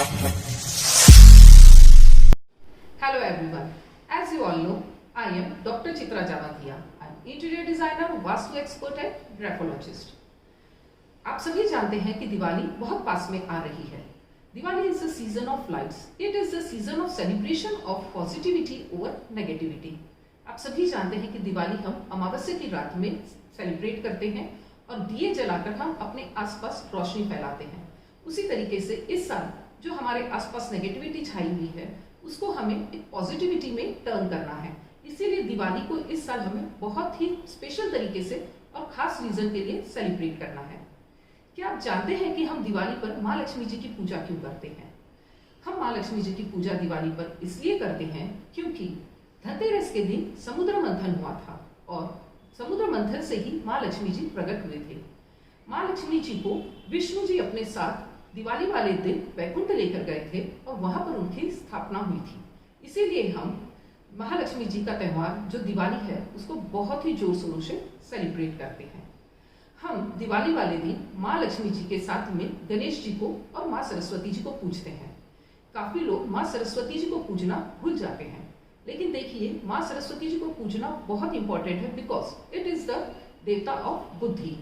Hello everyone. As you all know, I am Dr. Chitra Javadia. I am interior designer, vastu expert and graphologist. आप सभी जानते हैं कि दिवाली बहुत पास में आ रही है. Diwali is the season of lights. It is the season of celebration of positivity over negativity. आप सभी जानते हैं कि दिवाली हम अमावस्या की रात में सेलिब्रेट करते हैं और दिए जलाकर हम अपने आसपास रोशनी फैलाते हैं. उसी तरीके से इस साल जो हमारे आसपास नेगेटिविटी छाई हुई है उसको हमें एक पॉजिटिविटी में टर्न करना है. इसीलिए दिवाली को इस साल हमें बहुत ही स्पेशल तरीके से और खास रीजन के लिए सेलिब्रेट करना है. क्या आप जानते हैं कि हम दिवाली पर माँ लक्ष्मी जी की पूजा क्यों करते हैं? हम माँ लक्ष्मी जी की पूजा दिवाली पर इसलिए करते हैं क्योंकि धनतेरस के दिन समुद्र मंथन हुआ था और समुद्र मंथन से ही माँ लक्ष्मी जी प्रकट हुए थे. माँ लक्ष्मी जी को विष्णु जी अपने साथ दिवाली वाले दिन वैकुंठ लेकर गए थे और वहां पर उनकी स्थापना हुई थी. इसीलिए हम महालक्ष्मी जी का त्यौहार जो दिवाली है उसको बहुत ही जोर शोरों से सेलिब्रेट करते हैं. हम दिवाली वाले दिन माँ लक्ष्मी जी के साथ में गणेश जी को और माँ सरस्वती जी को पूजते हैं. काफी लोग माँ सरस्वती जी को पूजना भूल जाते हैं, लेकिन देखिए माँ सरस्वती जी को पूजना बहुत इंपॉर्टेंट है बिकॉज इट इज द देवता ऑफ बुद्धि.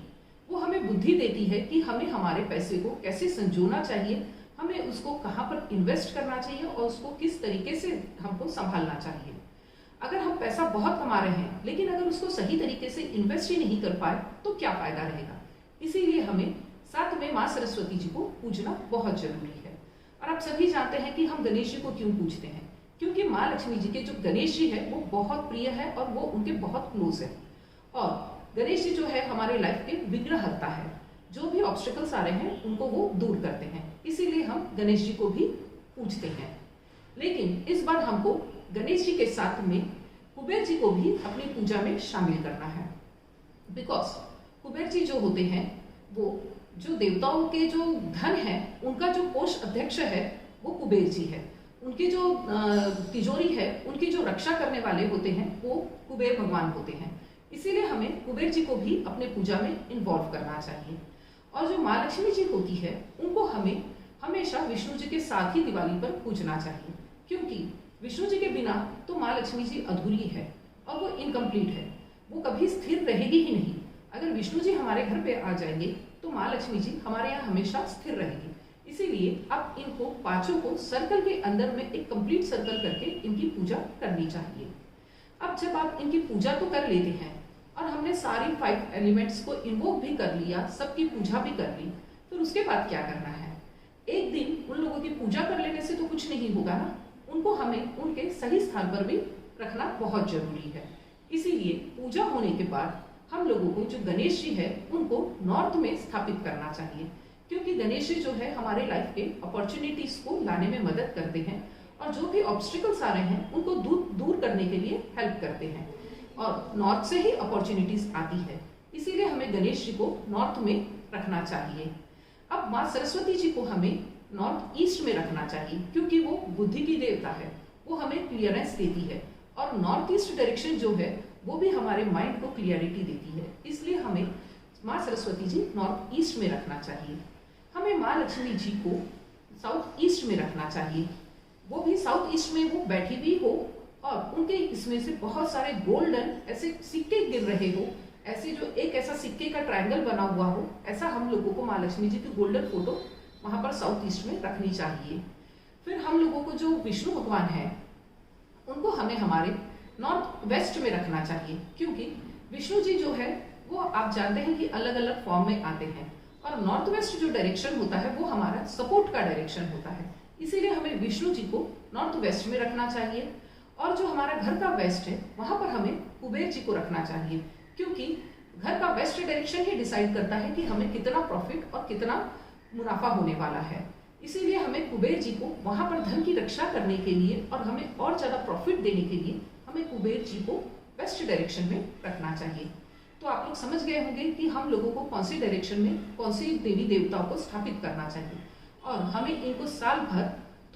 वो हमें बुद्धि देती है कि हमें हमारे पैसे को कैसे संजोना चाहिए, हमें उसको कहाँ पर इन्वेस्ट करना चाहिए और उसको किस तरीके से हमको संभालना चाहिए. अगर हम पैसा बहुत कमा रहे हैं लेकिन अगर उसको सही तरीके से इन्वेस्ट ही नहीं कर पाए तो क्या फायदा रहेगा. इसीलिए हमें साथ में माँ सरस्वती जी को पूजना बहुत जरूरी है. और आप सभी जानते हैं कि हम गणेश जी को क्यों पूजते हैं, क्योंकि माँ लक्ष्मी जी के जो गणेश जी है वो बहुत प्रिय है और वो उनके बहुत क्लोज है. और गणेश जी जो है हमारे लाइफ के विघ्न हरता है. जो भी ऑब्स्टिकल्स आ रहे हैं उनको वो दूर करते हैं. इसीलिए हम गणेश जी को भी पूजते हैं. लेकिन इस बार हमको गणेश जी के साथ में कुबेर जी को भी अपनी पूजा में शामिल करना है. बिकॉज कुबेर जी जो होते हैं वो जो देवताओं के जो धन है उनका जो कोष अध्यक्ष है वो कुबेर जी है. उनकी जो तिजोरी है उनकी जो रक्षा करने वाले होते हैं वो कुबेर भगवान होते हैं. इसीलिए हमें कुबेर जी को भी अपने पूजा में इन्वॉल्व करना चाहिए. और जो माँ लक्ष्मी जी होती है उनको हमें हमेशा विष्णु जी के साथ ही दिवाली पर पूजना चाहिए, क्योंकि विष्णु जी के बिना तो माँ लक्ष्मी जी अधूरी है और वो इनकम्प्लीट है. वो कभी स्थिर रहेगी ही नहीं. अगर विष्णु जी हमारे घर पे आ जाएंगे तो माँ लक्ष्मी जी हमारे यहाँ हमेशा स्थिर रहेगी. इसीलिए आप इनको पांचों को सर्कल के अंदर में एक कंप्लीट सर्कल करके इनकी पूजा करनी चाहिए. अब जब आप इनकी पूजा तो कर लेते हैं और हमने सारी 5 एलिमेंट्स को इन्वोक भी कर लिया, सबकी पूजा भी कर ली, फिर उसके बाद क्या करना है? एक दिन उन लोगों की पूजा कर लेने से तो कुछ नहीं होगा ना. उनको हमें उनके सही स्थान पर भी रखना बहुत जरूरी है. इसीलिए पूजा होने के बाद हम लोगों को जो गणेश जी है उनको नॉर्थ में स्थापित करना चाहिए, क्योंकि गणेश जी जो है हमारे लाइफ के अपॉर्चुनिटीज को लाने में मदद करते हैं और जो भी ऑब्स्टिकल्स आ रहे हैं उनको दूर करने के लिए हेल्प करते हैं. और नॉर्थ से ही अपॉर्चुनिटीज आती है. इसीलिए हमें गणेश जी को नॉर्थ में रखना चाहिए. अब माँ सरस्वती जी को हमें नॉर्थ ईस्ट में रखना चाहिए, क्योंकि वो बुद्धि की देवता है. वो हमें क्लियरेंस देती है और नॉर्थ ईस्ट डायरेक्शन जो है वो भी हमारे माइंड को क्लियरिटी देती है. इसलिए हमें माँ सरस्वती जी नॉर्थ ईस्ट में रखना चाहिए. हमें माँ लक्ष्मी जी को साउथ ईस्ट में रखना चाहिए. वो भी साउथ ईस्ट में वो बैठी हुई हो और उनके इसमें से बहुत सारे गोल्डन ऐसे सिक्के गिर रहे हो, ऐसे जो एक ऐसा सिक्के का ट्रायंगल बना हुआ हो, ऐसा हम लोगों को माँ लक्ष्मी जी की गोल्डन फोटो वहां पर साउथ ईस्ट में रखनी चाहिए. फिर हम लोगों को जो विष्णु भगवान है उनको हमें हमारे नॉर्थ वेस्ट में रखना चाहिए, क्योंकि विष्णु जी जो है वो आप जानते हैं कि अलग अलग फॉर्म में आते हैं और नॉर्थ वेस्ट जो डायरेक्शन होता है वो हमारा सपोर्ट का डायरेक्शन होता है. इसीलिए हमें विष्णु जी को नॉर्थ वेस्ट में रखना चाहिए. और जो हमारा घर का वेस्ट है वहां पर हमें कुबेर जी को रखना चाहिए, क्योंकि घर का वेस्ट डायरेक्शन ही डिसाइड करता है कि हमें कितना प्रॉफिट और कितना मुनाफा होने वाला है. इसीलिए हमें कुबेर जी को वहां पर धन की रक्षा करने के लिए और हमें और ज्यादा प्रॉफिट देने के लिए हमें कुबेर जी को वेस्ट डायरेक्शन में रखना चाहिए. तो आप लोग समझ गए होंगे कि हम लोगों को कौन सी डायरेक्शन में कौन सी देवी देवताओं को स्थापित करना चाहिए और हमें इनको साल भर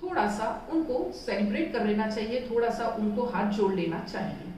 थोड़ा सा उनको सेलिब्रेट कर लेना चाहिए, थोड़ा सा उनको हाथ जोड़ लेना चाहिए.